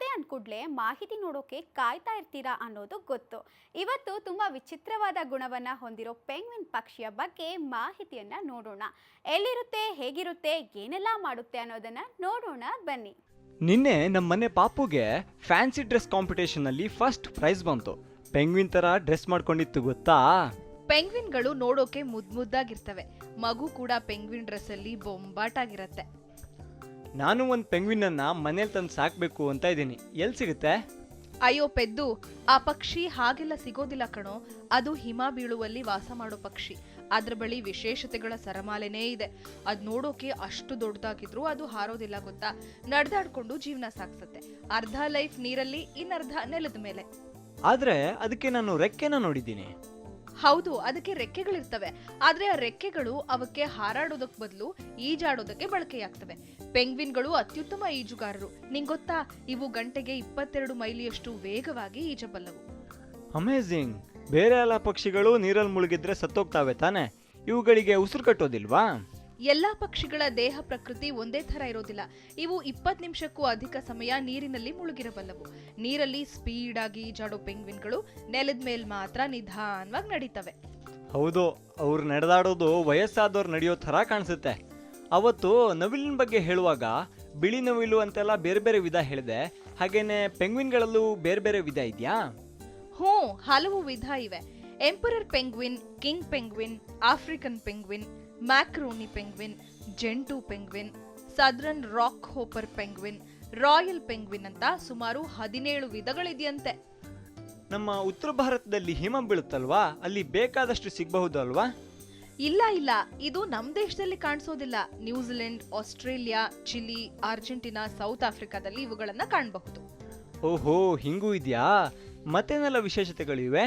ಕತೆ ಅಂದ್ಕೂಡ್ಲೆ ಮಾಹಿತಿ ನೋಡೋಕೆ ಕಾಯ್ತಾ ಇರ್ತೀರಾ ಅನ್ನೋದು ಗೊತ್ತು. ಇವತ್ತು ತುಂಬಾ ವಿಚಿತ್ರವಾದ ಗುಣವನ್ನ ಹೊಂದಿರೋ ಪೆಂಗ್ವಿನ್ ಪಕ್ಷಿಯ ಬಗ್ಗೆ ಮಾಹಿತಿಯನ್ನ ನೋಡೋಣ. ಎಲ್ಲಿರುತ್ತೆ, ಹೇಗಿರುತ್ತೆ, ಏನೆಲ್ಲ ಮಾಡುತ್ತೆ ಅನ್ನೋದನ್ನ ನೋಡೋಣ ಬನ್ನಿ. ನಿನ್ನೆ ನಮ್ಮ ಮನೆ ಪಾಪುಗೆ ಫ್ಯಾನ್ಸಿ ಡ್ರೆಸ್ ಕಾಂಪಿಟೇಷನ್ ಅಲ್ಲಿ ಫಸ್ಟ್ ಪ್ರೈಸ್ ಬಂತು. ಪೆಂಗ್ವಿನ್ ತರ ಡ್ರೆಸ್ ಮಾಡ್ಕೊಂಡಿತ್ತು ಗೊತ್ತಾ? ಪೆಂಗ್ವಿನ್ಗಳು ನೋಡೋಕೆ ಮುದ್ದಾಗಿರ್ತವೆ. ಮಗು ಕೂಡ ಪೆಂಗ್ವಿನ್ ಡ್ರೆಸ್ ಅಲ್ಲಿ ಬೊಂಬಾಟಾಗಿರತ್ತೆ. ನಾನು ಒಂದು ಪೆಂಗ್ವಿನ್ ಅನ್ನ ಮನೇಲಿ ತಂದು ಸಾಕ್ಬೇಕು ಅಂತ ಇದ್ದೀನಿ. ಎಲ್ಲಿ ಸಿಗುತ್ತೆ? ಅಯ್ಯೋ ಪೆದ್ದು, ಆ ಪಕ್ಷಿ ಹಾಗೆಲ್ಲ ಸಿಗೋದಿಲ್ಲ ಕಣೋ. ಅದು ಹಿಮ ಬೀಳುವಲ್ಲಿ ವಾಸ ಮಾಡೋ ಪಕ್ಷಿ. ಅದ್ರ ಬಳಿ ವಿಶೇಷತೆಗಳ ಸರಮಾಲೆನೇ ಇದೆ. ಅದ್ ನೋಡೋಕೆ ಅಷ್ಟು ದೊಡ್ಡದಾಗಿದ್ರು ಅದು ಹಾರೋದಿಲ್ಲ ಗೊತ್ತಾ. ನಡೆದಾಡ್ಕೊಂಡು ಜೀವನ ಸಾಗಿಸುತ್ತೆ. ಅರ್ಧ ಲೈಫ್ ನೀರಲ್ಲಿ, ಇನ್ನರ್ಧ ನೆಲದ ಮೇಲೆ. ಆದ್ರೆ ಅದಕ್ಕೆ ನಾನು ರೆಕ್ಕೆನ ನೋಡಿದ್ದೀನಿ. ಹೌದು, ಅದಕ್ಕೆ ರೆಕ್ಕೆಗಳಿರ್ತವೆ. ಆದ್ರೆ ಆ ರೆಕ್ಕೆಗಳು ಅವಕ್ಕೆ ಹಾರಾಡೋದಕ್ ಬದಲು ಈಜಾಡೋದಕ್ಕೆ ಬಳಕೆಯಾಗ್ತವೆ. ಪೆಂಗ್ವಿನ್ಗಳು ಅತ್ಯುತ್ತಮ ಈಜುಗಾರರು. ನಿಂಗ್ ಗೊತ್ತಾ, ಇವು ಗಂಟೆಗೆ 22 ಮೈಲಿಯಷ್ಟು ವೇಗವಾಗಿ ಈಜಬಲ್ಲವು. ಅಮೇಜಿಂಗ್. ಬೇರೆ ಎಲ್ಲ ಪಕ್ಷಿಗಳು ನೀರಲ್ಲಿ ಮುಳುಗಿದ್ರೆ ಸತ್ತೋಗ್ತಾವೆ ತಾನೆ, ಇವುಗಳಿಗೆ ಉಸಿರು ಕಟ್ಟೋದಿಲ್ವಾ? ಎಲ್ಲಾ ಪಕ್ಷಿಗಳ ದೇಹ ಪ್ರಕೃತಿ ಒಂದೇ ತರ ಇರೋದಿಲ್ಲ. ಇವು 20 ನಿಮಿಷಕ್ಕೂ ಅಧಿಕ ಸಮಯ ನೀರಿನಲ್ಲಿ ಮುಳುಗಿರಬಲ್ಲವು. ನೀರಲ್ಲಿ ಸ್ಪೀಡ್ ಆಗಿ ಈಜಾಡೋ ಪೆಂಗ್ವಿನ್ಗಳು ನೆಲದ ಮೇಲೆ ಮಾತ್ರ ನಿಧಾನವಾಗಿ ನಡೀತವೆ. ಹೌದು, ಅವ್ರು ನಡೆದಾಡೋದು ವಯಸ್ಸಾದವ್ರು ನಡೆಯೋ ತರ ಕಾಣಿಸುತ್ತೆ. ಅವತ್ತು ನವಿಲಿನ ಬಗ್ಗೆ ಹೇಳುವಾಗ ಬಿಳಿ ನವಿಲು ಅಂತೆಲ್ಲ ಬೇರೆ ಬೇರೆ ವಿಧ ಹೇಳಿದೆ. ಹಾಗೇನೆ ಪೆಂಗ್ವಿನ್ಗಳಲ್ಲೂ ಬೇರೆ ಬೇರೆ ವಿಧ ಇದೆಯಾ? ಹ್ಞೂ, ಹಲವು ವಿಧ ಇವೆ. Emperor penguin, king penguin, African penguin, macaroni penguin, gentoo penguin, southern rock hopper penguin, royal penguin ಅಂತ ಸುಮಾರು 17 ವಿಧಗಳಿದೆಯಂತೆ. ನಮ್ಮ ಉತ್ತರ ಭಾರತದಲ್ಲಿ ಹಿಮ ಬೀಳುತ್ತಲ್ವಾ, ಅಲ್ಲಿ ಬೇಕಾದಷ್ಟು ಸಿಗಬಹುದು ಅಲ್ವಾ? ಇಲ್ಲ, ಇದು ನಮ್ ದೇಶದಲ್ಲಿ ಕಾಣಿಸೋದಿಲ್ಲ. New Zealand, Australia, Chile, Argentina, south ಆಫ್ರಿಕಾದಲ್ಲಿ ಇವುಗಳನ್ನ ಕಾಣಬಹುದು. ಓಹೋ, ಹಿಂಗೂ ಇದೆಯಾ? ಮತ್ತೇನೆಲ್ಲ ವಿಶೇಷತೆಗಳಿವೆ?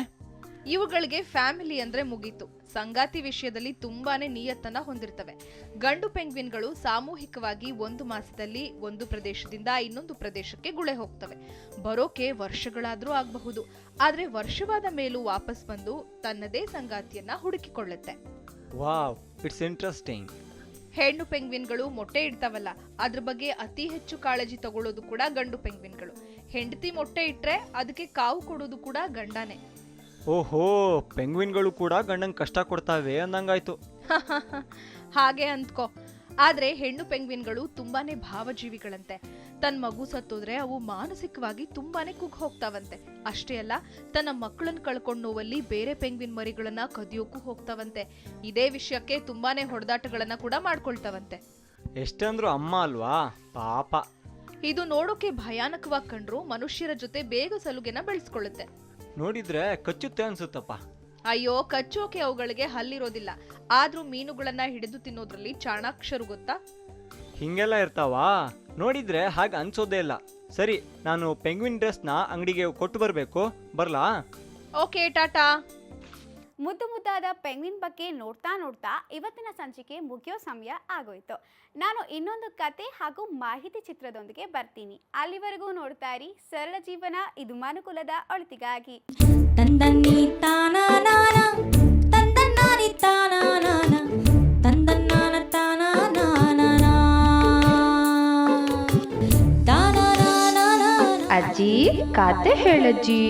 ಇವುಗಳಿಗೆ ಫ್ಯಾಮಿಲಿ ಅಂದ್ರೆ ಮುಗೀತು. ಸಂಗಾತಿ ವಿಷಯದಲ್ಲಿ ತುಂಬಾನೇ ನಿಯತ್ತನ್ನ ಹೊಂದಿರ್ತವೆ. ಗಂಡು ಪೆಂಗ್ವಿನ್ಗಳು ಸಾಮೂಹಿಕವಾಗಿ ಒಂದು ಮಾಸದಲ್ಲಿ ಒಂದು ಪ್ರದೇಶದಿಂದ ಇನ್ನೊಂದು ಪ್ರದೇಶಕ್ಕೆ ಗುಳೆ ಹೋಗ್ತವೆ. ಬರೋಕೆ ವರ್ಷಗಳಾದ್ರೂ ಆಗಬಹುದು. ಆದ್ರೆ ವರ್ಷವಾದ ಮೇಲೂ ವಾಪಸ್ ಬಂದು ತನ್ನದೇ ಸಂಗಾತಿಯನ್ನ ಹುಡುಕಿಕೊಳ್ಳುತ್ತೆ. Wow, it's interesting. ಹೆಣ್ಣು ಪೆಂಗ್ವಿನ್ಗಳು ಮೊಟ್ಟೆ ಇಡ್ತಾವಲ್ಲ, ಅದ್ರ ಬಗ್ಗೆ ಅತಿ ಹೆಚ್ಚು ಕಾಳಜಿ ತಗೊಳ್ಳೋದು ಕೂಡ ಗಂಡು ಪೆಂಗ್ವಿನ್ಗಳು. ಹೆಂಡತಿ ಮೊಟ್ಟೆ ಇಟ್ರೆ ಅದಕ್ಕೆ ಕಾವು ಕೊಡೋದು ಕೂಡ ಗಂಡನೇ. ಓಹೋ, ಪೆಂಗ್ವಿನ್ಗಳು ಕೂಡ ಗಂಡಂಗ್ ಕಷ್ಟ ಕೊಡ್ತಾವೆ ಅಂದಂಗಾಯ್ತು. ಹಾಗೆ ಅಂದ್ಕೋ. ಆದ್ರೆ ಹೆಣ್ಣು ಪೆಂಗ್ವಿನ್ಗಳು ತುಂಬಾನೇ ಭಾವಜೀವಿಗಳಂತೆ. ತನ್ನ ಮಗು ಸತ್ತೋದ್ರೆ ಅವು ಮಾನಸಿಕವಾಗಿ ತುಂಬಾನೇ ಕುಗ್ಗ್ ಹೋಗ್ತಾವಂತೆ. ಅಷ್ಟೇ ಅಲ್ಲ, ತನ್ನ ಮಕ್ಕಳನ್ನ ಕಳ್ಕೊಂಡು ನೋವಲ್ಲಿ ಬೇರೆ ಪೆಂಗ್ವಿನ್ ಮರಿಗಳನ್ನ ಕದಿಯೋಕ್ಕೂ ಹೋಗ್ತಾವಂತೆ. ಇದೇ ವಿಷಯಕ್ಕೆ ತುಂಬಾನೇ ಹೊಡೆದಾಟಗಳನ್ನ ಕೂಡ ಮಾಡ್ಕೊಳ್ತಾವಂತೆ. ಎಷ್ಟಂದ್ರು ಅಮ್ಮ ಅಲ್ವಾ, ಪಾಪ. ಇದು ನೋಡೋಕೆ ಭಯಾನಕವಾಗಿ ಕಂಡ್ರು ಮನುಷ್ಯರ ಜೊತೆ ಬೇಗ ಸಲುಗೆನ ಬೆಳೆಸ್ಕೊಳ್ಳುತ್ತೆ. ನೋಡಿದ್ರೆ ಕಚ್ಚುತ್ತೆ ಅನ್ಸುತ್ತಪ್ಪ. ಅಯ್ಯೋ, ಕಚ್ಚೋಕೆ ಅವುಗಳಿಗೆ ಹಲ್ಲಿರೋದಿಲ್ಲ. ಆದ್ರೂ ಮೀನುಗಳನ್ನ ಹಿಡಿದು ತಿನ್ನೋದ್ರಲ್ಲಿ ಚಾಣಾಕ್ಷರು ಗೊತ್ತಾ. ಹಿಂಗೆಲ್ಲ ಇರ್ತಾವಾ? ನೋಡಿದ್ರೆ ಹಾಗೆ ಅನ್ಸೋದೇ ಇಲ್ಲ. ಸರಿ, ನಾನು ಪೆಂಗ್ವಿನ್ ಡ್ರೆಸ್ನ ಅಂಗಡಿಗೆ ಕೊಟ್ಟು ಬರಬೇಕು, ಬರ್ಲಾ? ಓಕೆ, ಟಾಟಾ. ಮುದ್ದು ಮುದ್ದಾದ ಪೆಂಗ್ವಿನ್ ಬಗ್ಗೆ ನೋಡ್ತಾ ನೋಡ್ತಾ ಇವತ್ತಿನ ಸಂಚಿಕೆ ಮುಗಿಯೋ ಸಮಯ ಆಗೋಯ್ತು. ನಾನು ಇನ್ನೊಂದು ಕತೆ ಹಾಗೂ ಮಾಹಿತಿ ಚಿತ್ರದೊಂದಿಗೆ ಬರ್ತೀನಿ. ಅಲ್ಲಿವರೆಗೂ ನೋಡ್ತಾ ಇರಿ ಸರಳ ಜೀವನ, ಇದು ಮನುಕುಲದ ಒಳಿತಿಗಾಗಿ. ಅಜ್ಜಿ, ಕತೆ ಹೇಳಜ್ಜಿ.